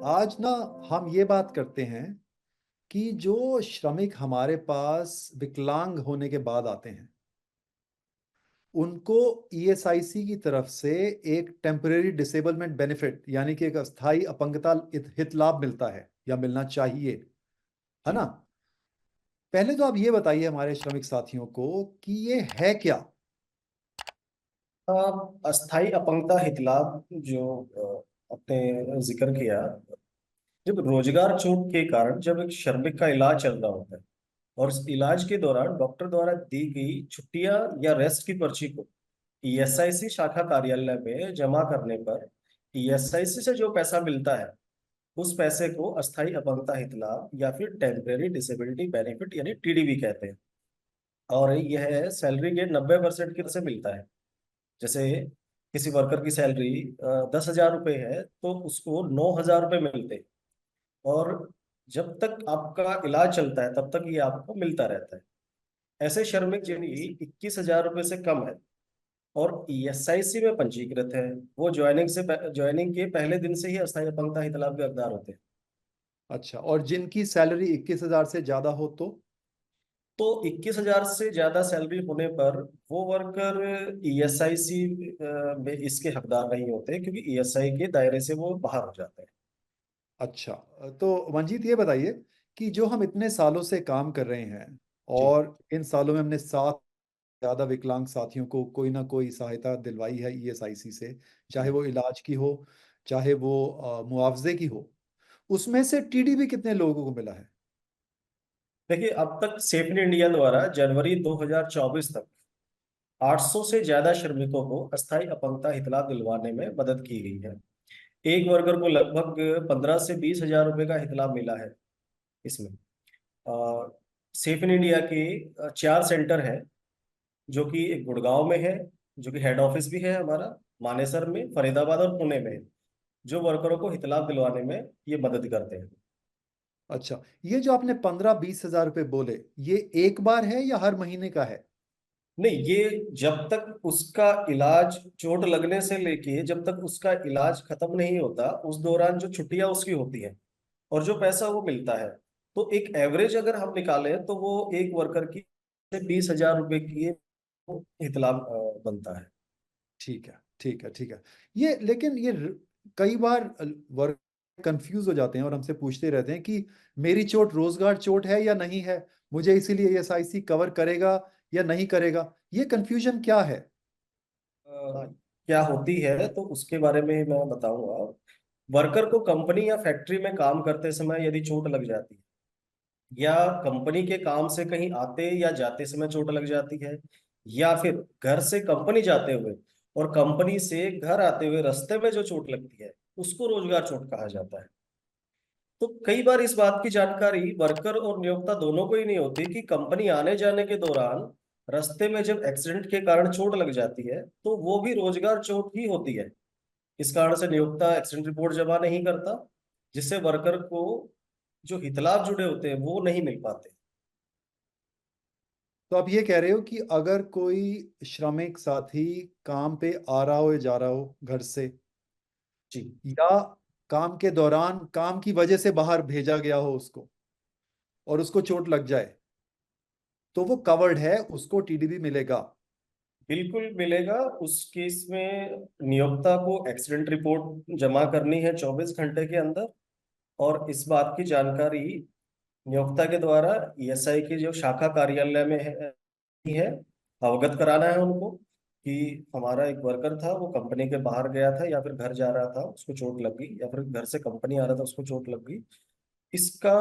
आज ना हम ये बात करते हैं कि जो श्रमिक हमारे पास विकलांग होने के बाद आते हैं, उनको ईएसआईसी की तरफ से एक टेम्परेरी डिसेबलमेंट बेनिफिट यानी कि एक अस्थायी अपंगता हित लाभ मिलता है या मिलना चाहिए, है जी। ना? पहले तो आप ये बताइए हमारे श्रमिक साथियों को कि ये है क्या? अस्थाई अपंगता हितलाभ जो आपने जिक्र किया। जब रोजगार चूक के कारण जब एक श्रमिक का इलाज चल रहा होता है और इस इलाज के दौरान डॉक्टर द्वारा दी गई छुट्टियां या रेस्ट की पर्ची को ईएसआईसी शाखा कार्यालय में जमा करने पर ईएसआईसी से जो पैसा मिलता है उस पैसे को अस्थाई अपंगता हितलाभ या फिर टेम्परेरी डिसेबिलिटी बेनिफिट यानी टीडीबी कहते हैं। और यह सैलरी के 90% की से मिलता है। जैसे किसी वर्कर की सैलरी 10,000 रुपये है तो उसको 9,000 रुपये मिलते हैं। और जब तक आपका इलाज चलता है तब तक ये आपको मिलता रहता है। ऐसे श्रमिक जिनकी 21,000 रुपये से कम है और ईएसआईसी में पंजीकृत है, वो ज्वाइनिंग के पहले दिन से ही अस्थायी अपंगता हितलाभ के हकदार होते हैं। अच्छा, और जिनकी सैलरी 21,000 से ज्यादा हो तो 21,000 से ज्यादा सैलरी होने पर वो वर्कर ईएसआईसी में इसके हकदार नहीं होते, क्योंकि ईएसआई के दायरे से वो बाहर हो जाते हैं। अच्छा, तो मंजीत ये बताइए कि जो हम इतने सालों से काम कर रहे हैं जी। और इन सालों में हमने 7 ज्यादा विकलांग साथियों को कोई ना कोई सहायता दिलवाई है ईएसआईसी से, चाहे जी। वो इलाज की हो, चाहे वो मुआवजे की हो, उसमें से टीडीबी कितने लोगों को मिला है? देखिए, अब तक सेफ इन इंडिया द्वारा जनवरी 2024 तक 800 से ज्यादा श्रमिकों को अस्थायी अपंगता हितलाभ दिलवाने में मदद की गई है। एक वर्कर को लगभग 15 से 20 हजार रुपए का हितलाभ मिला है इसमें। सेफ इन इंडिया के 4 सेंटर हैं, जो कि एक गुड़गांव में है, जो कि हेड ऑफिस भी है हमारा, मानेसर में, फरीदाबाद और पुणे में है, जो वर्करों को हितलाभ दिलवाने में ये मदद करते हैं। अच्छा, ये जो आपने 15-20 हजार रुपये बोले, ये एक बार है या हर महीने का है? नहीं, ये जब तक उसका इलाज, चोट लगने से लेके जब तक उसका इलाज खत्म नहीं होता उस दौरान जो छुट्टियां उसकी होती हैं और जो पैसा वो मिलता है, तो एक एवरेज अगर हम निकालें तो वो एक वर्कर की 20,000 रुपए की हितलाभ बनता है। ठीक है, ठीक है, ठीक है। ये लेकिन कई बार वर्क कंफ्यूज हो जाते हैं और हमसे पूछते रहते हैं कि मेरी चोट रोजगार चोट है या नहीं है, मुझे इसीलिए ईएसआईसी कवर करेगा या नहीं करेगा। ये कंफ्यूजन क्या है? क्या होती है तो उसके बारे में मैं बताऊंगा। वर्कर को कंपनी या फैक्ट्री में काम करते समय यदि चोट लग जाती है, या कंपनी के काम से कहीं आते या जाते समय चोट लग जाती है, या फिर घर से कंपनी जाते हुए और कंपनी से घर आते हुए रास्ते में जो चोट लगती है, उसको रोजगार चोट कहा जाता है। तो कई बार इस बात की जानकारी वर्कर और नियोक्ता दोनों को ही नहीं होती कि कंपनी आने जाने के दौरान रास्ते में जब एक्सीडेंट के कारण चोट लग जाती है तो वो भी रोजगार चोट ही होती है। इस कारण से नियोक्ता एक्सीडेंट रिपोर्ट जमा नहीं करता, जिससे वर्कर को जो हितलाभ जुड़े होते हैं वो नहीं मिल पाते। तो आप ये कह रहे हो कि अगर कोई श्रमिक साथी काम पे आ रहा हो या जा रहा हो घर से, जी। या काम के दौरान काम की वजह से बाहर भेजा गया हो उसको, और उसको चोट लग जाए, तो वो कवर्ड है, उसको टीडीबी मिलेगा? बिल्कुल मिलेगा। उस केस में नियोक्ता को एक्सीडेंट रिपोर्ट जमा करनी है 24 घंटे के अंदर, और इस बात की जानकारी नियोक्ता के द्वारा ईएसआई के जो शाखा कार्यालय में है अवगत कराना है उनको कि हमारा एक वर्कर था, वो कंपनी के बाहर गया था या फिर घर जा रहा था, उसको चोट लग गई, या फिर घर से कंपनी आ रहा था, उसको चोट लग गई। इसका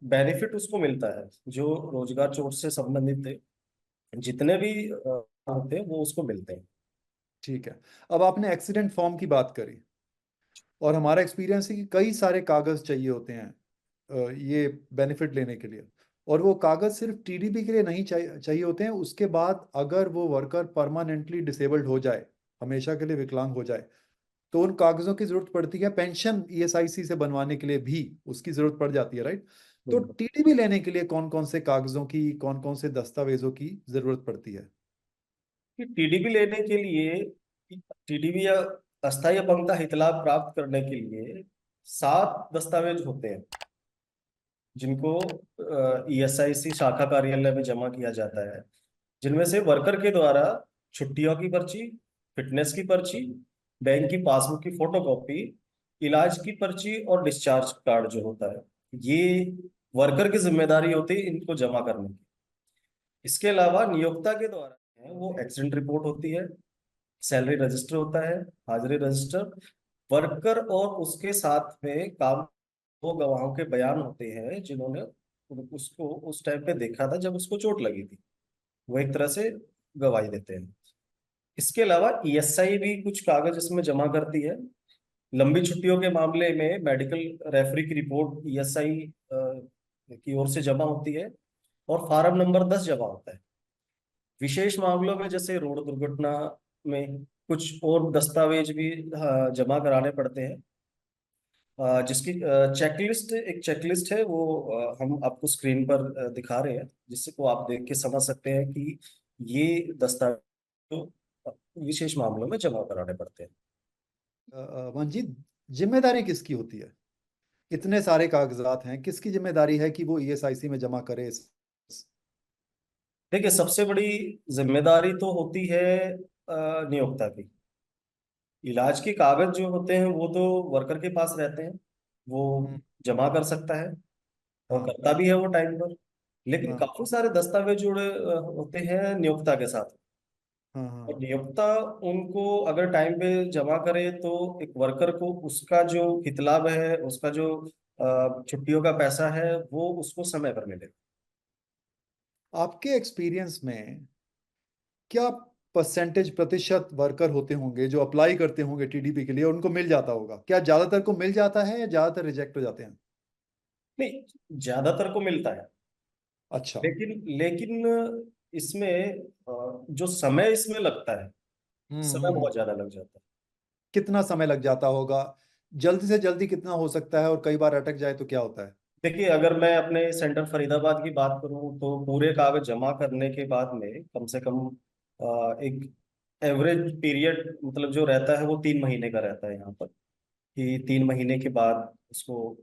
बेनिफिट उसको मिलता है। जो रोजगार चोट से संबंधित जितने भी होते हैं वो उसको मिलते हैं। ठीक है। अब आपने एक्सीडेंट फॉर्म की बात करी, और हमारा एक्सपीरियंस है कि कई सारे कागज चाहिए होते हैं ये बेनिफिट लेने के लिए। और वो कागज सिर्फ टीडीबी के लिए नहीं चाहिए होते हैं, उसके बाद अगर वो वर्कर परमानेंटली डिसेबल्ड हो जाए, हमेशा के लिए विकलांग हो जाए, तो उन कागजों की जरूरत पड़ती है। पेंशन ईएसआईसी से बनवाने के लिए भी उसकी जरूरत पड़ जाती है, राइट? तो बिल्कुल। टीडीबी लेने के लिए कौन कौन से कागजों की, कौन कौन से दस्तावेजों की जरूरत पड़ती है? कि टीडीबी लेने के लिए, टीडीबी या अस्थायी अपंगता हितलाभ प्राप्त करने के लिए 7 दस्तावेज होते हैं जिनको ईएसआईसी शाखा कार्यालय में जमा किया जाता है, जिनमें से वर्कर के द्वारा छुट्टियों की पर्ची, फिटनेस की पर्ची, बैंक की पासबुक की फोटोकॉपी, इलाज की पर्ची और डिस्चार्ज कार्ड जो होता है, ये वर्कर की जिम्मेदारी होती है इनको जमा करने की। इसके अलावा नियोक्ता के द्वारा वो एक्सीडेंट रिपोर्ट होती है, सैलरी रजिस्टर होता है, हाजिरी रजिस्टर, वर्कर और उसके साथ में काम, वो गवाहों के बयान होते हैं जिन्होंने उसको उस टाइम पे देखा था जब उसको चोट लगी थी, वो एक तरह से गवाही देते हैं। इसके अलावा ईएसआई भी कुछ कागज इसमें जमा करती है। लंबी छुट्टियों के मामले में मेडिकल रेफरी की रिपोर्ट ईएसआई की ओर से जमा होती है और फार्म नंबर 10 जमा होता है। विशेष मामलों में जैसे रोड दुर्घटना में कुछ और दस्तावेज भी जमा कराने पड़ते हैं, जिसकी चेकलिस्ट, एक चेकलिस्ट है वो हम आपको स्क्रीन पर दिखा रहे हैं, जिससे को आप देख के समझ सकते हैं कि ये दस्तावेज तो विशेष मामलों में जमा कराने पड़ते हैं। मंजीत, जिम्मेदारी किसकी होती है? इतने सारे कागजात हैं, किसकी जिम्मेदारी है कि वो ईएसआईसी में जमा करे? देखिए, सबसे बड़ी जिम्मेदारी तो होती है नियोक्ता की। इलाज के कागज जो होते हैं वो तो वर्कर के पास रहते हैं, वो हम्म, जमा कर सकता है और हाँ करता भी है वो टाइम पर। लेकिन हाँ काफी सारे दस्तावेज जुड़े होते हैं नियोक्ता के साथ, हाँ हाँ। और नियोक्ता उनको अगर टाइम पे जमा करे तो एक वर्कर को उसका जो हितलाभ है, उसका जो छुट्टियों का पैसा है, वो उसको समय पर मिलेगा। आपके एक्सपीरियंस में क्या परसेंटेज, प्रतिशत वर्कर होते होंगे जो अप्लाई करते होंगे टीडीपी के लिए और उनको मिल जाता होगा? क्या ज्यादातर को मिल जाता है या ज्यादातर रिजेक्ट हो जाते हैं? नहीं, ज्यादातर को मिलता है, अच्छा। लेकिन लेकिन इसमें जो समय इसमें लगता है, समय हम्म। बहुत ज्यादा लग जाता है। कितना समय लग जाता होगा? जल्दी से जल्दी कितना हो सकता है, और कई बार अटक जाए तो क्या होता है? देखिए, अगर मैं अपने सेंटर फरीदाबाद की बात करूं तो पूरे कागज जमा करने के बाद में कम से कम एक एवरेज पीरियड मतलब जो रहता है वो 3 महीने का रहता है यहाँ पर, कि 3 महीने के बाद उसको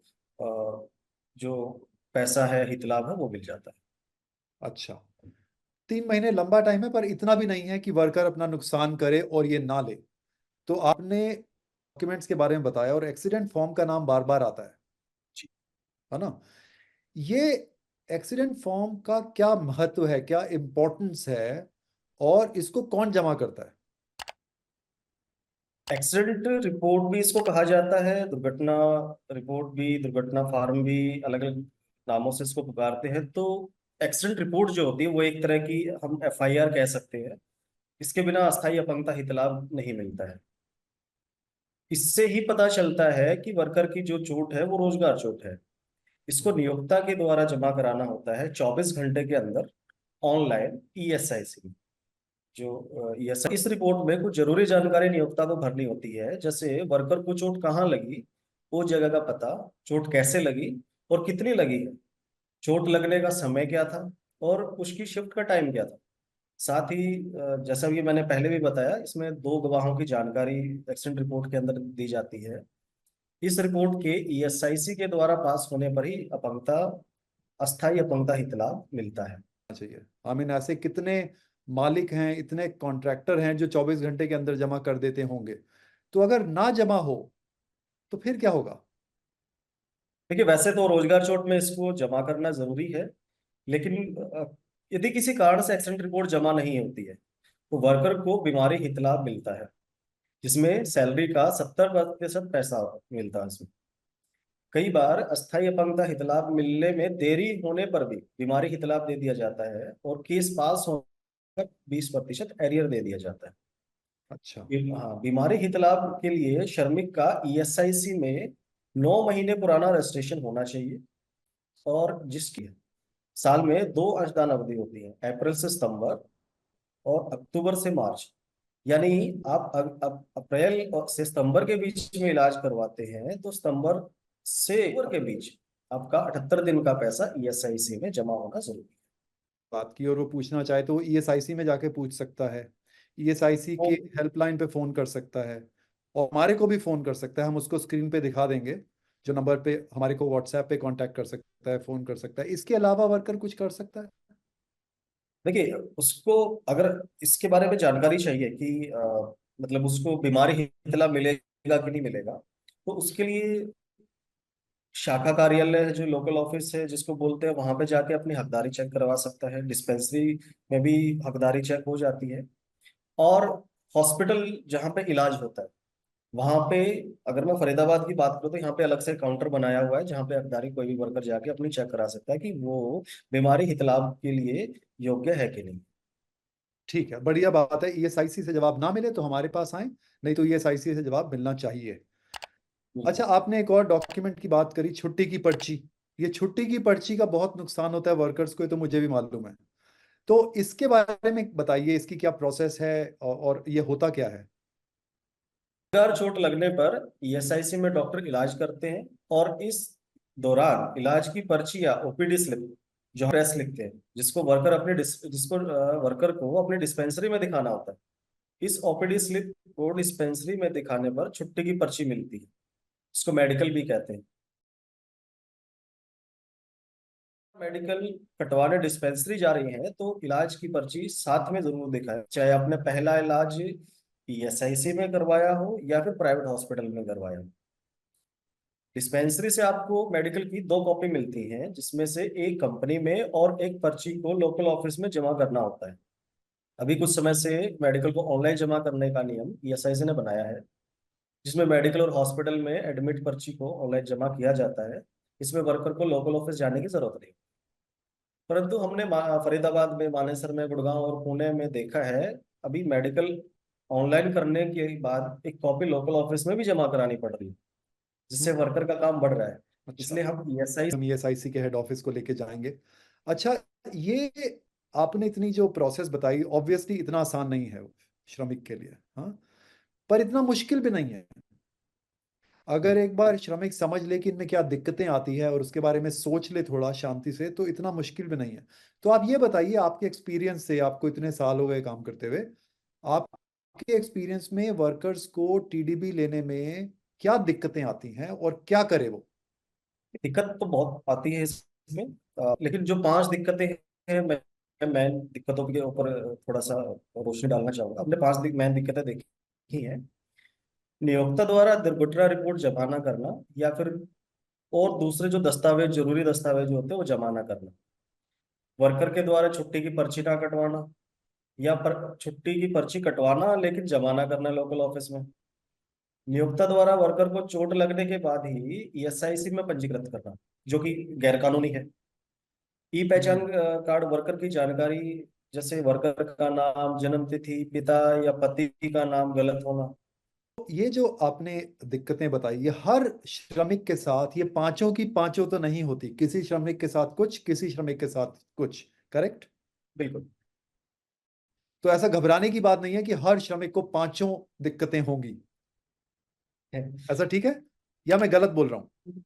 जो पैसा है, हितलाभ है, वो मिल जाता है। अच्छा, 3 महीने लंबा टाइम है, पर इतना भी नहीं है कि वर्कर अपना नुकसान करे और ये ना ले। तो आपने डॉक्यूमेंट्स के बारे में बताया, और एक्सीडेंट फॉर्म का नाम बार बार आता जी। है ना? ये एक्सीडेंट फॉर्म का क्या महत्व है, क्या इम्पोर्टेंस है, और इसको कौन जमा करता है? एक्सीडेंट रिपोर्ट भी इसको कहा जाता है, दुर्घटना रिपोर्ट भी, दुर्घटना फार्म भी, अलग अलग नामों से इसको पुकारते हैं। तो एक्सीडेंट रिपोर्ट जो होती है वो एक तरह की हम एफआईआर कह सकते हैं। इसके बिना अस्थायी अपंगता हितलाभ नहीं मिलता है। इससे ही पता चलता है कि वर्कर की जो चोट है वो रोजगार चोट है। इसको नियोक्ता के द्वारा जमा कराना होता है 24 घंटे के अंदर, ऑनलाइन ईएसआईसी में। जो ईएसआई, इस रिपोर्ट में कुछ जरूरी जानकारी नियोक्ता को भरनी होती है, जैसे वर्कर को चोट कहाँ लगी, वो जगह का पता, चोट कैसे लगी और कितनी लगी है, चोट लगने का समय क्या था और उसकी शिफ्ट का टाइम क्या था। साथ ही जैसा कि मैंने पहले भी बताया, इसमें 2 गवाहों की जानकारी एक्सीडेंट रिपोर्ट के अंदर दी जाती है। इस रिपोर्ट के ईएसआईसी के द्वारा पास होने पर ही अपंगता, अस्थायी अपंगता हितलाभ मिलता है। चाहिए। आई मीन, ऐसे कितने मालिक हैं, इतने कॉन्ट्रैक्टर हैं जो 24 घंटे के अंदर जमा कर देते होंगे? तो अगर ना जमा हो तो फिर क्या होगा? देखिए, वैसे तो रोजगार चोट में इसको जमा करना जरूरी है, लेकिन यदि किसी कारण से एक्सीडेंट रिपोर्ट जमा नहीं होती है तो वर्कर को बीमारी हितलाभ मिलता है, जिसमें सैलरी का 70% पैसा मिलता है इसमें। कई बार अस्थायी अपंगता हितलाभ मिलने में देरी होने पर भी बीमारी हितलाभ दे दिया जाता है और केस पास होने पर 20% एरियर दे दिया जाता है। अच्छा। हाँ, बीमारी हितलाभ के लिए श्रमिक का ईएसआईसी में 9 महीने पुराना रजिस्ट्रेशन होना चाहिए, और जिसकी साल में 2 अंशदान अवधि होती है, अप्रैल से सितंबर और अक्टूबर से मार्च। यानी आप अब अप्रैल से सितंबर के बीच में इलाज करवाते हैं तो सितंबर से अक्टूबर के बीच आपका 78 दिन का पैसा ईएसआईसी में जमा होना जरूरी बात की, और वो पूछना चाहे तो ईएसआईसी में जाके पूछ सकता है, ईएसआईसी है। के हेल्पलाइन पे फोन कर सकता है, और हमारे को भी फोन कर सकता है, हम उसको स्क्रीन पे दिखा देंगे। जो नंबर पे हमारे को व्हाट्सएप पे कांटेक्ट कर सकता है, फोन कर सकता है, इसके अलावा वर्कर कुछ कर सकता है? देखिए, उसको अगर इसके बारे में जानकारी चाहिए कि मतलब उसको बीमारी इतला मिलेगा कि नहीं मिलेगा, तो उसके लिए शाखा कार्यालय है, जो लोकल ऑफिस है जिसको बोलते हैं, वहां पे जाके अपनी हकदारी चेक करवा सकता है। डिस्पेंसरी में भी हकदारी चेक हो जाती है। और हॉस्पिटल जहाँ पे इलाज होता है, वहां पे, अगर मैं फरीदाबाद की बात करूँ तो यहाँ पे अलग से काउंटर बनाया हुआ है, जहाँ पे हकदारी कोई भी वर्कर जाके अपनी चेक करा सकता है कि वो बीमारी हितलाभ के लिए योग्य है कि नहीं। ठीक है, बढ़िया बात है। ईएसआईसी से जवाब ना मिले तो हमारे पास आए, नहीं तो ईएसआईसी से जवाब मिलना चाहिए। अच्छा, बिल्कुल। आपने एक और डॉक्यूमेंट की बात करी, छुट्टी की पर्ची। ये छुट्टी की पर्ची का बहुत नुकसान होता है वर्कर्स को, ये तो मुझे भी मालूम है। तो इसके बारे में बताइए, इसकी क्या प्रोसेस है और ये होता क्या है? अगर चोट लगने पर ईएसआईसी में डॉक्टर इलाज करते हैं, और इस दौरान इलाज की पर्ची या ओपीडी स्लिप जो हम प्रेस लिखते हैं, जिसको वर्कर अपने जिसको वर्कर को अपने डिस्पेंसरी में दिखाना होता है, इस ओपीडी स्लिप को डिस्पेंसरी में दिखाने पर छुट्टी की पर्ची मिलती है। इसको मेडिकल भी कहते हैं। मेडिकल कटवाने डिस्पेंसरी जा रही हैं तो इलाज की पर्ची साथ में जरूर दिखाएं, चाहे आपने पहला इलाज ईएसआईसी में करवाया हो या फिर प्राइवेट हॉस्पिटल में करवाया हो। डिस्पेंसरी से आपको मेडिकल की दो कॉपी मिलती हैं, जिसमें से एक कंपनी में और एक पर्ची को लोकल ऑफिस में जमा करना होता है। अभी कुछ समय से मेडिकल को ऑनलाइन जमा करने का नियम ईएसआईसी ने बनाया है, जिसमें मेडिकल और हॉस्पिटल में एडमिट पर्ची को ऑनलाइन जमा किया जाता है। इसमें वर्कर को लोकल ऑफिस जाने की जरूरत नहीं। परंतु हमने फरीदाबाद में, मानेसर में, गुड़गांव और पुणे में देखा है, अभी मेडिकल ऑनलाइन करने के बाद एक कॉपी लोकल ऑफिस में भी जमा करानी पड़ रही है, जिससे हम्म। वर्कर का काम बढ़ रहा है। अच्छा, इसलिए हम ईएसआई। हम ईएसआईसी के हेड ऑफिस को लेके जाएंगे। अच्छा, ये आपने इतनी जो प्रोसेस बताई, ऑब्वियसली इतना आसान नहीं है श्रमिक के लिए, हाँ, पर इतना मुश्किल भी नहीं है। अगर एक बार श्रमिक समझ ले कि इनमें क्या दिक्कतें आती है और उसके बारे में सोच ले थोड़ा शांति से, तो इतना मुश्किल भी नहीं है। तो आप ये बताइए, आपके एक्सपीरियंस से, आपको इतने साल हो गए काम करते हुए, आपके एक्सपीरियंस में वर्कर्स को टीडीबी लेने में क्या दिक्कतें आती हैं और क्या करे वो? दिक्कत तो बहुत आती है इसमें, लेकिन जो 5 दिक्कतें हैं, मैं दिक्कतों के ऊपर थोड़ा सा रोशनी डालना चाहूंगा। हमने 5 मेन दिक्कतें देखी हैं। नियोक्ता द्वारा दुर्घटना रिपोर्ट जमा न करना, या फिर और दूसरे जो दस्तावेज, जरूरी दस्तावेज होते हैं, वो जमा न करना। वर्कर के द्वारा छुट्टी की पर्ची ना कटवाना, या छुट्टी की पर्ची कटवाना लेकिन जमा ना करना लोकल ऑफिस में। नियोक्ता द्वारा वर्कर को चोट लगने के बाद ही ईएसआईसी में पंजीकृत करना, जो कि गैरकानूनी है। ई पहचान हम्म। कार्ड वर्कर की जानकारी, जैसे वर्कर का नाम, जन्म तिथि, पिता या पति का नाम गलत होना। ये जो आपने दिक्कतें बताई, ये हर श्रमिक के साथ, ये पांचों की पांचों तो नहीं होती, किसी श्रमिक के साथ कुछ, किसी श्रमिक के साथ कुछ, करेक्ट? बिल्कुल तो ऐसा घबराने की बात नहीं है कि हर श्रमिक को पांचों दिक्कतें होंगी, है। ऐसा ठीक है, या मैं गलत बोल रहा हूँ?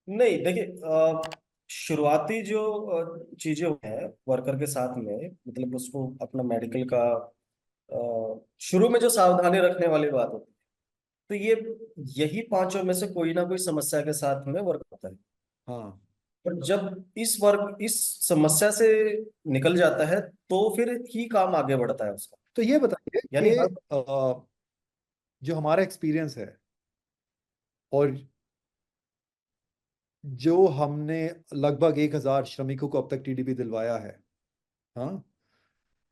नहीं, देखिए, शुरुआती जो चीजें हैं वर्कर के साथ में, मतलब उसको अपना मेडिकल का शुरू में जो सावधानी रखने वाली बात होती है, तो ये यही पांचों में से कोई ना कोई समस्या के साथ में वर्क होता है। हाँ। पर जब इस समस्या से निकल जाता है, तो फिर ही काम आगे बढ़ता है उसका। तो ये बताइए यानी कि हर। जो हमारा एक्सपीरियंस है और जो हमने लगभग 1,000 श्रमिकों को अब तक टीडीपी दिलवाया है, हाँ,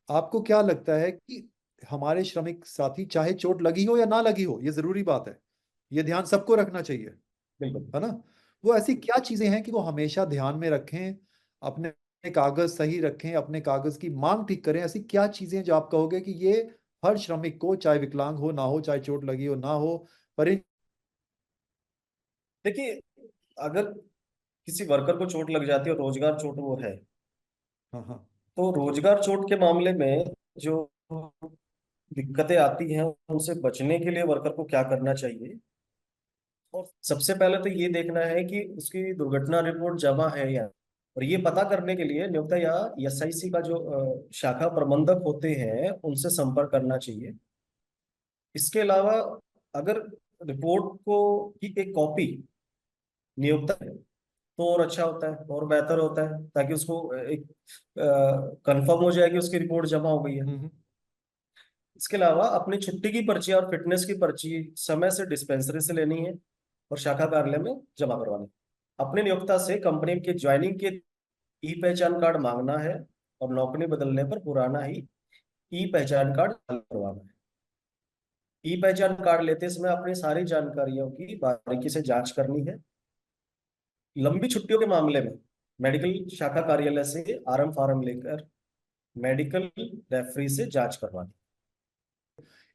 आपको क्या लगता है कि हमारे श्रमिक साथी, चाहे चोट लगी हो या ना लगी हो, ये जरूरी बात है, ये ध्यान सबको रखना चाहिए, बिल्कुल। है ना, वो ऐसी क्या चीजें हैं कि वो हमेशा ध्यान में रखें, अपने कागज सही रखें, अपने कागज की मांग ठीक करें? ऐसी क्या चीजें जो आप कहोगे कि ये हर श्रमिक को, चाहे विकलांग हो ना हो, चाहे चोट लगी हो ना हो, पर इन। देखिए, अगर किसी वर्कर को चोट लग जाती है और रोजगार चोट वो है, हाँ हाँ। तो रोजगार चोट के मामले में जो दिक्कतें आती हैं, उनसे बचने के लिए वर्कर को क्या करना चाहिए। और सबसे पहले तो ये देखना है कि उसकी दुर्घटना रिपोर्ट जमा है या, और ये पता करने के लिए नियोक्ता या एसआईसी का जो शाखा प्रबंधक होते हैं, उनसे संपर्क करना चाहिए। इसके अलावा, अगर रिपोर्ट को की एक कॉपी नियोक्ता है तो और अच्छा होता है और बेहतर होता है, ताकि उसको एक कंफर्म हो जाए कि उसकी रिपोर्ट जमा हो गई है। हम्म। इसके अलावा अपनी छुट्टी की पर्ची और फिटनेस की पर्ची समय से डिस्पेंसरी से लेनी है और शाखा कार्यालय में जमा करवानी है। अपने नियोक्ता से कंपनी के ज्वाइनिंग के ई पहचान कार्ड मांगना है और नौकरी बदलने पर पुराना ही ई पहचान कार्ड करवाना है। ई पहचान कार्ड लेते समय अपनी सारी जानकारियों की बारीकी से जांच करनी है। लंबी छुट्टियों के मामले में मेडिकल शाखा कार्यालय से आरएम फार्म लेकर मेडिकल रेफरी से जांच करवानी।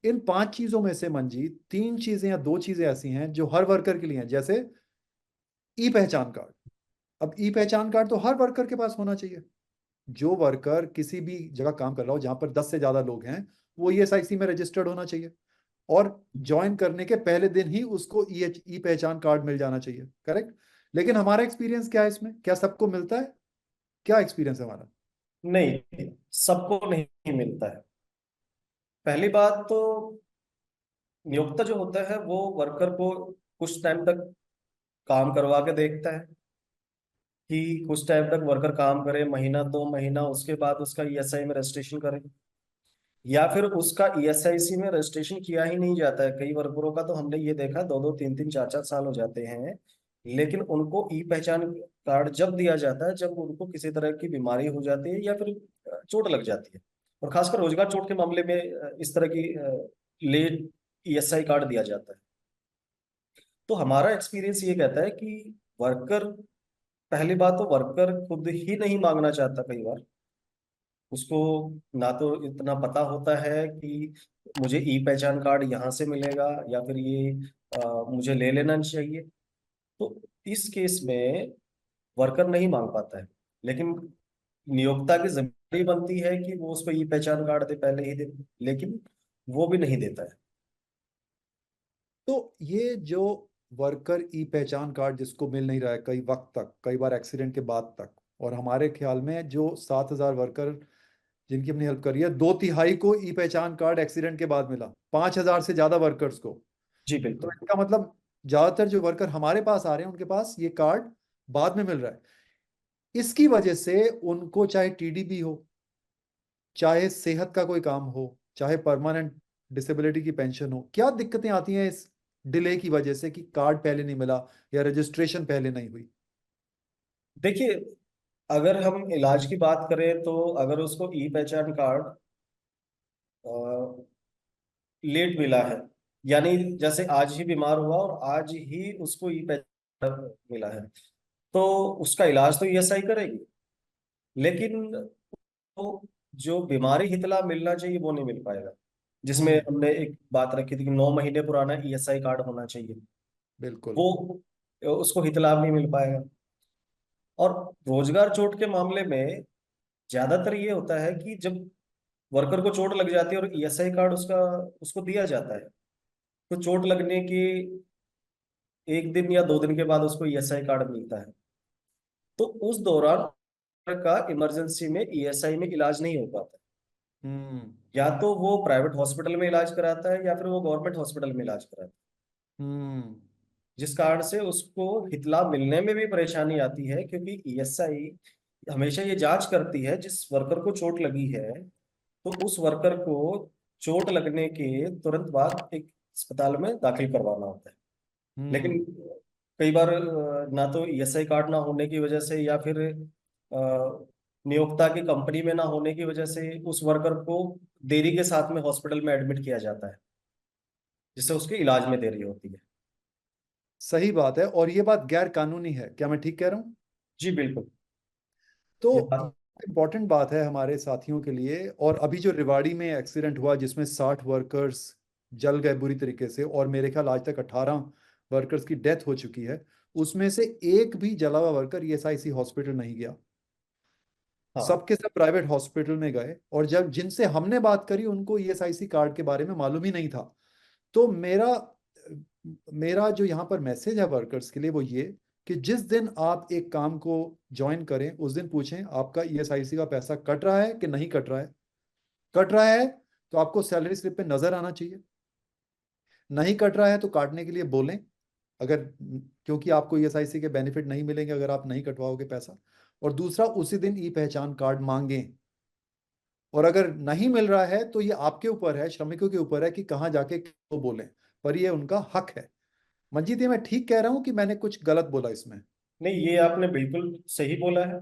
इन 5 चीजों में से मंजीत 3 चीजें या 2 चीजें ऐसी हैं जो हर वर्कर के लिए हैं, जैसे ई पहचान कार्ड। अब ई पहचान कार्ड तो हर वर्कर के पास होना चाहिए। जो वर्कर किसी भी जगह काम कर रहा हो जहां पर 10 से ज्यादा लोग हैं, वो ईएसआईसी में रजिस्टर्ड होना चाहिए। और ज्वाइन करने के पहले दिन ही उसको ई पहचान कार्ड मिल जाना चाहिए। करेक्ट। लेकिन हमारा एक्सपीरियंस क्या है इसमें, क्या सबको मिलता है? क्या एक्सपीरियंस है हमारा? नहीं, सबको नहीं मिलता है। पहली बात तो नियोक्ता जो होता है वो वर्कर को कुछ टाइम तक काम करवा के देखता है कि कुछ टाइम तक वर्कर काम करे, महीना 2 महीना, उसके बाद उसका ईएसआई में रजिस्ट्रेशन करे। या फिर उसका ईएसआईसी में रजिस्ट्रेशन किया ही नहीं जाता है। कई वर्करों का तो हमने ये देखा 2-2 3-3 4-4 साल हो जाते हैं, लेकिन उनको ई पहचान कार्ड जब दिया जाता है जब उनको किसी तरह की बीमारी हो जाती है या फिर चोट लग जाती है। और खासकर रोजगार चोट के मामले में इस तरह की लेट ईएसआई कार्ड दिया जाता है। तो हमारा एक्सपीरियंस ये कहता है कि वर्कर, पहली बात तो वर्कर खुद ही नहीं मांगना चाहता कई बार। उसको ना तो इतना पता होता है कि मुझे ई पहचान कार्ड यहाँ से मिलेगा या फिर ये मुझे ले लेना चाहिए। तो इस केस में वर्कर नहीं मांग पाता है। लेकिन नियोक्ता की जिम्मेदारी बनती है कि वो उसको ई पहचान कार्ड दे, पहले ही दे, लेकिन वो भी नहीं देता है। तो ये जो वर्कर ई पहचान कार्ड जिसको मिल नहीं रहा है कई वक्त तक, कई बार एक्सीडेंट के बाद तक, और हमारे ख्याल में जो 7,000 वर्कर जिनकी हमने हेल्प करी है, 2/3 को ई पहचान कार्ड एक्सीडेंट के बाद मिला, 5,000 से ज्यादा वर्कर्स को। जी तो बिल्कुल। इसका मतलब ज्यादातर जो वर्कर हमारे पास आ रहे हैं उनके पास ये कार्ड बाद में मिल रहा है। इसकी वजह से उनको चाहे टीडीबी हो, चाहे सेहत का कोई काम हो, चाहे परमानेंट डिसेबिलिटी की पेंशन हो, क्या दिक्कतें आती हैं इस डिले की वजह से कि कार्ड पहले नहीं मिला या रजिस्ट्रेशन पहले नहीं हुई? देखिए, अगर हम इलाज की बात करें तो अगर उसको ई पहचान कार्ड लेट मिला है, यानी जैसे आज ही बीमार हुआ और आज ही उसको ई पहचान मिला है, तो उसका इलाज तो ईएसआई करेगी। लेकिन वो जो बीमारी हितला मिलना चाहिए वो नहीं मिल पाएगा, जिसमें हम्म। हमने एक बात रखी थी कि 9 महीने पुराना ईएसआई कार्ड होना चाहिए। बिल्कुल। वो उसको हितलाभ नहीं मिल पाएगा। और रोजगार चोट के मामले में ज्यादातर ये होता है कि जब वर्कर को चोट लग जाती है और ईएसआई कार्ड उसका उसको दिया जाता है, तो चोट लगने के 1 दिन या 2 दिन के बाद उसको ईएसआई कार्ड मिलता है। तो उस दौरान का इमरजेंसी में ईएसआई में इलाज नहीं हो पाता। हम्म। या तो वो प्राइवेट हॉस्पिटल में इलाज कराता है या फिर वो गवर्नमेंट हॉस्पिटल में इलाज कराता है, हम्म। जिस कारण से उसको हित लाभ मिलने में भी परेशानी आती है, क्योंकि ईएसआई हमेशा ये जांच करती है जिस वर्कर को चोट लगी है, तो उस वर्कर को चोट लगने के तुरंत बाद एक अस्पताल में दाखिल करवाना होता है। हम्म। लेकिन कई बार ना तो ईएसआई कार्ड ना होने की वजह से या फिर नियोक्ता की कंपनी में ना होने की वजह से उस वर्कर को देरी के साथ में हॉस्पिटल में एडमिट किया जाता है, जिससे उसके इलाज में देरी होती है। सही बात है, और ये बात गैर कानूनी है, क्या मैं ठीक कह रहा हूँ? जी बिल्कुल। तो ये बात। इम्पोर्टेंट बात है हमारे साथियों के लिए। और अभी जो रिवाड़ी में एक्सीडेंट हुआ जिसमें 60 वर्कर्स जल गए बुरी तरीके से, और मेरे ख्याल आज तक 18 वर्कर्स की डेथ हो चुकी है, उसमें से एक भी जला हुआ वर्कर ईएसआईसी हॉस्पिटल नहीं गया। हाँ। सबके सब प्राइवेट हॉस्पिटल में गए, और जब जिनसे हमने बात करी उनको ईएसआईसी कार्ड के बारे में मालूम ही नहीं था। तो मेरा मेरा जो यहाँ पर मैसेज है वर्कर्स के लिए वो ये, कि जिस दिन आप एक काम को ज्वाइन करें उस दिन पूछें आपका ईएसआईसी का पैसा कट रहा है कि नहीं कट रहा है। कट रहा है तो आपको सैलरी स्लिप पे नजर आना चाहिए, नहीं कट रहा है तो काटने के लिए बोलें। अगर, क्योंकि आपको ईएसआईसी के बेनिफिट नहीं मिलेंगे अगर आप नहीं कटवाओगे पैसा। और दूसरा, उसी दिन ई पहचान कार्ड मांगें। और अगर नहीं मिल रहा है तो ये आपके ऊपर है, श्रमिकों के ऊपर है कि कहाँ जाके क्यों बोलें, पर ये उनका हक है। मंजीत, ये मैं ठीक कह रहा हूँ कि मैंने कुछ गलत बोला इसमें? नहीं, ये आपने बिल्कुल सही बोला है।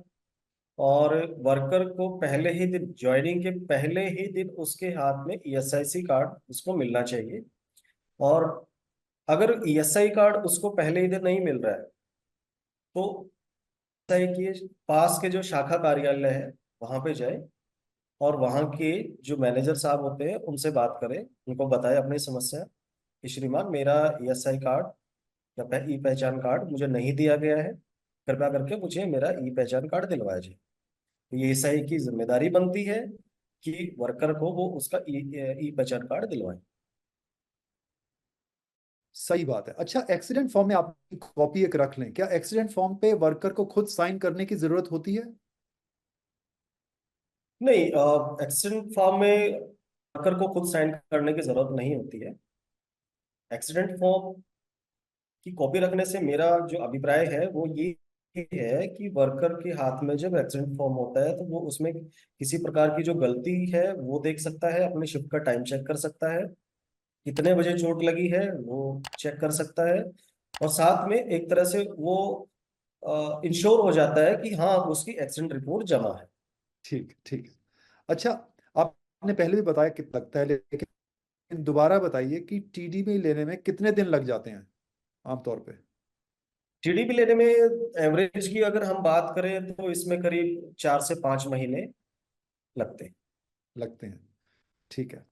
और वर्कर को पहले ही दिन, ज्वाइनिंग के पहले ही दिन उसके हाथ में ईएसआईसी कार्ड उसको मिलना चाहिए। और अगर ईएसआई कार्ड उसको पहले ही दिन नहीं मिल रहा है तो ऐसा है कि पास के जो शाखा कार्यालय है वहां पे जाए, और वहां के जो मैनेजर साहब होते हैं उनसे बात करें, उनको बताएं अपनी समस्या कि श्रीमान, मेरा ईएसआई कार्ड या ई पहचान कार्ड मुझे नहीं दिया गया है, कृपया करके मुझे मेरा ई पहचान कार्ड दिलवाया जाए। तो ये एसआई की जिम्मेदारी बनती है कि वर्कर को वो उसका ई पहचान कार्ड दिलवाए। सही बात है। अच्छा, एक्सीडेंट फॉर्म में आप कॉपी एक रख लें। क्या एक्सीडेंट फॉर्म पे वर्कर को खुद साइन करने की जरूरत होती है? नहीं, एक्सीडेंट फॉर्म में वर्कर को खुद साइन करने की जरूरत नहीं होती है। एक्सीडेंट फॉर्म की कॉपी रखने से मेरा जो अभिप्राय है वो ये है कि वर्कर के हाथ में जब एक्सीडेंट फॉर्म होता है तो वो उसमें किसी प्रकार की जो गलती है वो देख सकता है, अपने शिफ्ट का टाइम चेक कर सकता है, कितने बजे चोट लगी है वो चेक कर सकता है। और साथ में एक तरह से वो इंश्योर हो जाता है कि हाँ, उसकी एक्सीडेंट रिपोर्ट जमा है। ठीक ठीक। अच्छा, आपने पहले भी बताया कितना लगता है, लेकिन दोबारा बताइए कि टीडीबी लेने में कितने दिन लग जाते हैं आमतौर पे? जीडीपी लेने में एवरेज की अगर हम बात करें तो इसमें करीब 4 से 5 महीने लगते हैं। लगते हैं। ठीक है।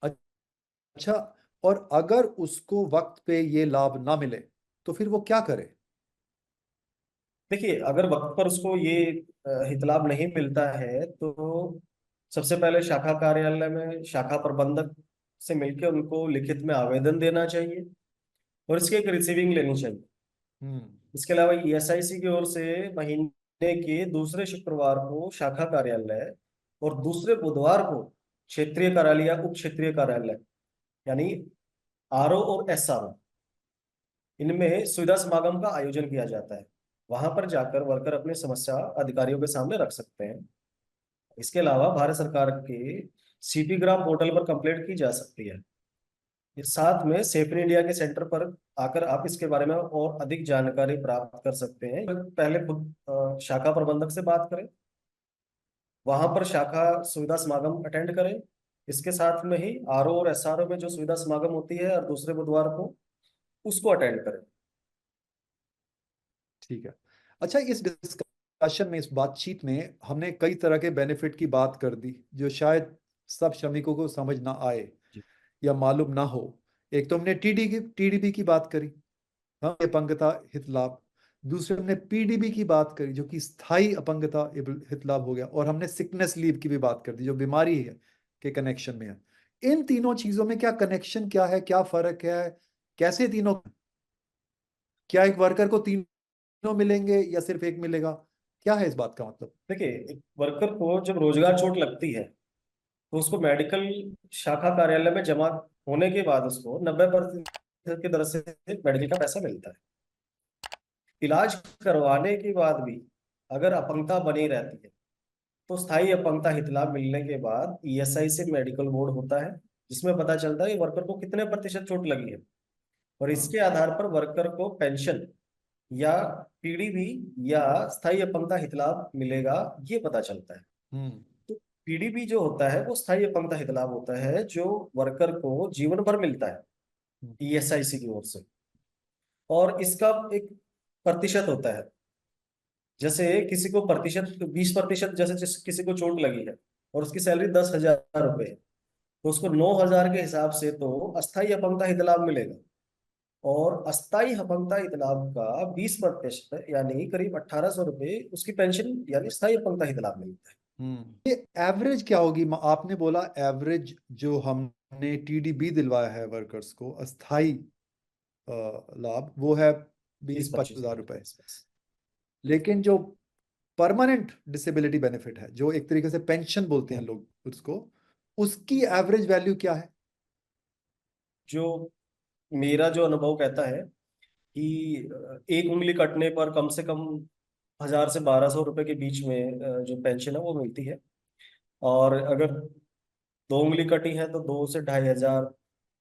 अच्छा, और अगर उसको वक्त पे ये लाभ ना मिले तो फिर वो क्या करे? देखिए, अगर वक्त पर उसको ये हित लाभ नहीं मिलता है तो सबसे पहले शाखा कार्यालय में शाखा प्रबंधक से मिलकर उनको लिखित में आवेदन देना चाहिए, और इसकी एक रिसीविंग लेनी चाहिए। हम्म। इसके अलावा ईएसआईसी की ओर से महीने के दूसरे शुक्रवार को शाखा कार्यालय और दूसरे बुधवार को क्षेत्रीय कार्यालय या उप क्षेत्रीय कार्यालय, यानी आरओ और एसआरओ, इनमें सुविधा समागम का आयोजन किया जाता है। वहां पर जाकर वर्कर अपनी समस्या अधिकारियों के सामने रख सकते हैं। इसके अलावा भारत सरकार के सीपी ग्राम पोर्टल पर कंप्लेंट की जा सकती है। इस साथ में सेफ इन इंडिया के सेंटर पर आकर आप इसके बारे में और अधिक जानकारी प्राप्त कर सकते हैं। पहले खुद शाखा प्रबंधक से बात करें, वहां पर शाखा सुविधा समागम अटेंड करें। इसके साथ में ही आरओ और एसआरओ में जो सुविधा समागम होती है और दूसरे बुधवार को, उसको अटेंड करें। ठीक है। अच्छा, इस डिस्कशन में, इस बातचीत में हमने कई तरह के बेनिफिट की बात कर दी जो शायद सब श्रमिकों को समझ ना आए जी। या मालूम ना हो। एक तो हमने टीडीबी की बात करी, हाँ, अपंगता हित लाभ। दूसरे हमने पीडीबी की बात करी जो कि स्थायी अपंगता हित लाभ हो गया। और हमने सिकनेस लीव की भी बात कर दी जो बीमारी है के कनेक्शन में है। इन तीनों चीजों में क्या कनेक्शन, क्या है, क्या फर्क है, कैसे तीनों? क्या एक वर्कर को तीनों मिलेंगे या सिर्फ एक मिलेगा? क्या है इस बात का मतलब? देखिए, एक वर्कर को जब रोजगार चोट लगती है तो उसको मेडिकल शाखा कार्यालय में जमा होने के बाद उसको 90% की दर से मेडिकल का पैसा मिलता है। इलाज करवाने के बाद भी अगर अपंगता बनी रहती है तो स्थायी अपंगता हित लाभ मिलने के बाद ईएसआई से मेडिकल बोर्ड होता है, जिसमें पता चलता है कि वर्कर को कितने प्रतिशत चोट लगी है, और हाँ। इसके आधार पर वर्कर को पेंशन या पीडीबी या स्थायी अपंगता हित लाभ मिलेगा, ये पता चलता है। हम्म। तो पीडीबी जो होता है वो स्थायी अपंगता हित लाभ होता है जो वर्कर को जीवन भर मिलता है हम्म। ईएसआईसी की ओर से। और इसका एक प्रतिशत होता है। जैसे किसी को प्रतिशत 20%, जैसे किसी को चोट लगी है और उसकी सैलरी 10,000 रुपये है, तो उसको 9,000 के हिसाब से तो अस्थायी अपंगता हित लाभ मिलेगा। और अस्थायी अपंगता हित लाभ का 20% यानी करीब 1,800 रुपये उसकी पेंशन यानी स्थायी अपंगता हित लाभ मिलता है। ये एवरेज क्या होगी? आपने बोला एवरेज जो हमने टीडीबी दिलवाया है वर्कर्स को अस्थाई लाभ, वो है बीस 20-25 हजार पच्चीस रुपए। बस बस। लेकिन जो परमानेंट डिसेबिलिटी बेनिफिट है, जो एक तरीके से पेंशन बोलते हैं हम्म। लोग उसको, उसकी एवरेज वैल्यू क्या है? जो मेरा जो अनुभव कहता है कि एक उंगली कटने पर कम से कम 1,000 से 1,200 रुपए के बीच में जो पेंशन है वो मिलती है। और अगर 2 उंगली कटी है तो 2 से 2,500।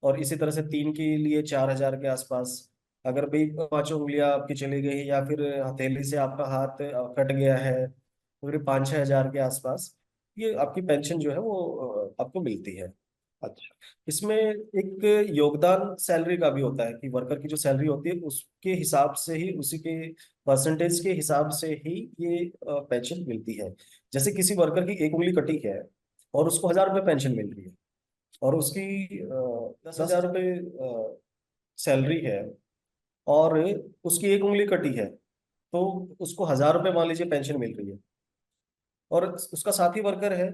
और इसी तरह से 3 के लिए 4,000 के आसपास। अगर भाई 5 उंगलियां आपकी चली गई या फिर हथेली से आपका हाथ कट गया है तो फिर 5-6 हजार के आसपास ये आपकी पेंशन जो है वो आपको मिलती है। अच्छा। इसमें एक योगदान सैलरी का भी होता है कि वर्कर की जो सैलरी होती है उसके हिसाब से ही, उसी के परसेंटेज के हिसाब से ही ये पेंशन मिलती है। जैसे किसी वर्कर की एक उंगली कटी है और उसको 1,000 रुपये पेंशन मिल रही है, और उसकी 10,000 रुपये सैलरी है, और उसकी एक उंगली कटी है तो उसको 1,000 रुपये मान लीजिए पेंशन मिल रही है। और उसका साथी वर्कर है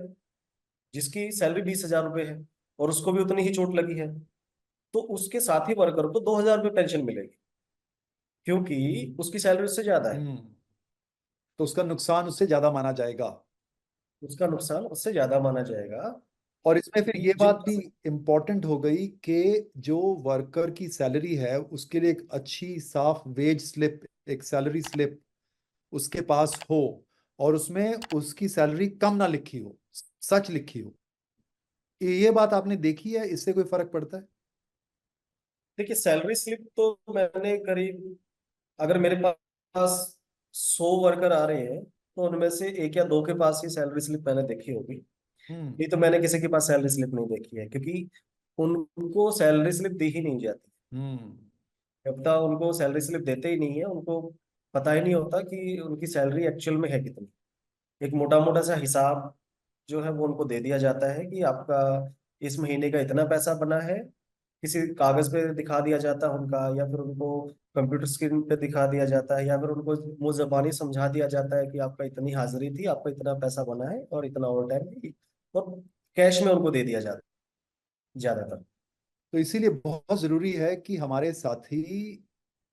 जिसकी सैलरी 20,000 रुपये है और उसको भी उतनी ही चोट लगी है, तो उसके साथी वर्कर को 2,000 रुपये पेंशन मिलेगी, क्योंकि उसकी सैलरी उससे ज्यादा है। हम्म। तो उसका नुकसान उससे ज्यादा माना जाएगा। उसका नुकसान उससे ज्यादा माना जाएगा। और इसमें फिर कि ये बात जब भी इम्पोर्टेंट हो गई कि जो वर्कर की सैलरी है उसके लिए एक अच्छी साफ वेज स्लिप, एक सैलरी स्लिप उसके पास हो, और उसमें उसकी सैलरी कम ना लिखी हो, सच लिखी हो। ये बात आपने देखी है, इससे कोई फर्क पड़ता है? देखिए, सैलरी स्लिप तो मैंने करीब, अगर मेरे पास 100 वर्कर आ रहे हैं तो उनमें से एक या दो के पास ही सैलरी स्लिप मैंने देखी होगी। हम्म। नहीं तो मैंने किसी के पास सैलरी स्लिप नहीं देखी है, क्योंकि उनको सैलरी स्लिप दी ही नहीं जाती। हम्म। जब तक उनको सैलरी स्लिप देते ही नहीं है, उनको पता ही नहीं होता कि उनकी सैलरी एक्चुअल में है कितनी। एक मोटा मोटा सा हिसाब जो है वो उनको दे दिया जाता है कि आपका इस महीने का इतना पैसा बना है। किसी कागज पे दिखा दिया जाता है उनका, या फिर उनको कंप्यूटर स्क्रीन पे दिखा दिया जाता है, या फिर उनको मुंह जबानी समझा दिया जाता है कि आपका इतनी हाजिरी थी, आपका इतना पैसा बना है और इतना ओवर टाइम भी। और कैश में उनको दे दिया जाता है ज्यादातर। तो इसीलिए बहुत जरूरी है कि हमारे साथी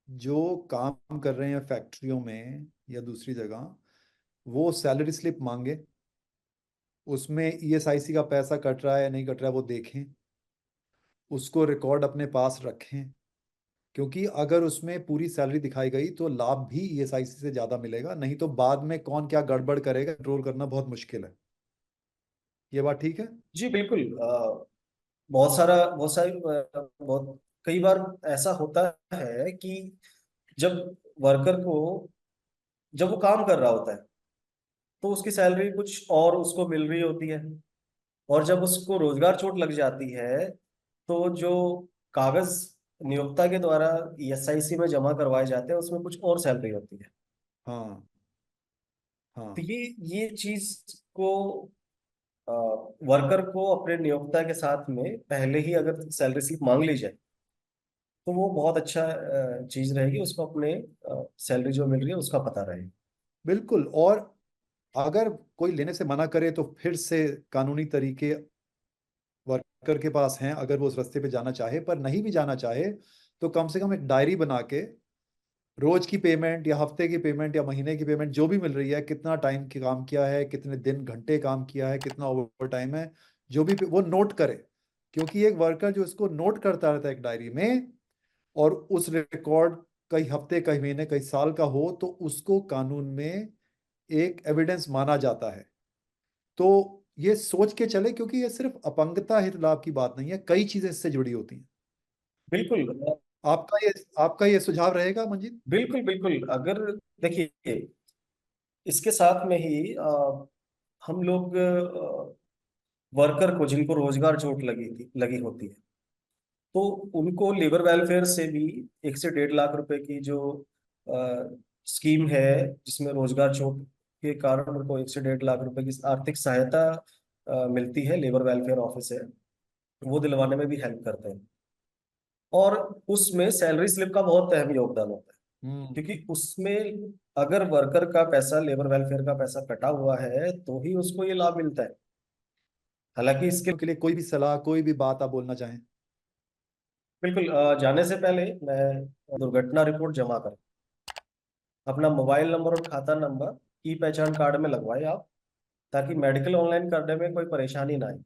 जो काम कर रहे हैं फैक्ट्रियों में या दूसरी जगह, वो सैलरी स्लिप मांगे, उसमें ईएसआईसी का पैसा कट रहा है या नहीं कट रहा है वो देखें, उसको रिकॉर्ड अपने पास रखें। क्योंकि अगर उसमें पूरी सैलरी दिखाई गई तो लाभ भी ईएसआईसी से ज्यादा मिलेगा, नहीं तो बाद में कौन क्या गड़बड़ करेगा कंट्रोल करना बहुत मुश्किल है। ये बात ठीक है? जी बिल्कुल। बहुत कई बार ऐसा होता है कि जब वर्कर को, जब वो काम कर रहा होता है तो उसकी सैलरी कुछ और उसको मिल रही होती है, और जब उसको रोजगार चोट लग जाती है तो जो कागज नियोक्ता के द्वारा ईएसआईसी में जमा करवाए जाते हैं उसमें कुछ और सैलरी होती है। हाँ। तो हाँ। ये चीज को वर्कर को अपने नियोक्ता के साथ में पहले ही अगर सैलरी स्लिप मांग ली जाए तो वो बहुत अच्छा चीज रहेगी, उसको अपने सैलरी जो मिल रही है उसका पता रहे। बिल्कुल। और अगर कोई लेने से मना करे तो फिर से कानूनी तरीके वर्कर के पास हैं, अगर वो उस रास्ते पे जाना चाहे। पर नहीं भी जाना चाहे तो कम से कम एक डायरी बना के रोज की पेमेंट या हफ्ते की पेमेंट या महीने की पेमेंट जो भी मिल रही है, कितना टाइम की काम किया है, कितने दिन घंटे काम किया है, कितना ओवर टाइम है, जो भी वो नोट करे। क्योंकि एक वर्कर जो इसको नोट करता रहता है एक डायरी में, और उस रिकॉर्ड कई हफ्ते, कई महीने, कई साल का हो, तो उसको कानून में एक एविडेंस माना जाता है। तो ये सोच के चले, क्योंकि ये सिर्फ अपंगता हित लाभ की बात नहीं है, कई चीजें इससे जुड़ी होती हैं। बिल्कुल आपका ये सुझाव रहेगा मंजीत? बिल्कुल बिल्कुल। अगर देखिए, इसके साथ में ही हम लोग वर्कर को जिनको रोजगार चोट लगी होती है तो उनको लेबर वेलफेयर से भी 1 से 1.5 लाख रुपए की जो स्कीम है, जिसमें रोजगार चोट के कारण उनको 1 से 1.5 लाख रुपए की आर्थिक सहायता मिलती है, लेबर वेलफेयर ऑफिस है, वो दिलवाने में भी हेल्प करते हैं। और उसमें सैलरी स्लिप का बहुत अहम योगदान होता है, हम्म। क्योंकि उसमें अगर वर्कर का पैसा, लेबर वेलफेयर का पैसा कटा हुआ है तो ही उसको ये लाभ मिलता है। हालांकि इसके के लिए कोई भी सलाह, कोई भी बात आप बोलना चाहें? बिल्कुल जाने से पहले मैं दुर्घटना रिपोर्ट जमा कर अपना मोबाइल नंबर और खाता नंबर ई पहचान कार्ड में लगवाए आप, ताकि मेडिकल ऑनलाइन करने में कोई परेशानी ना आए।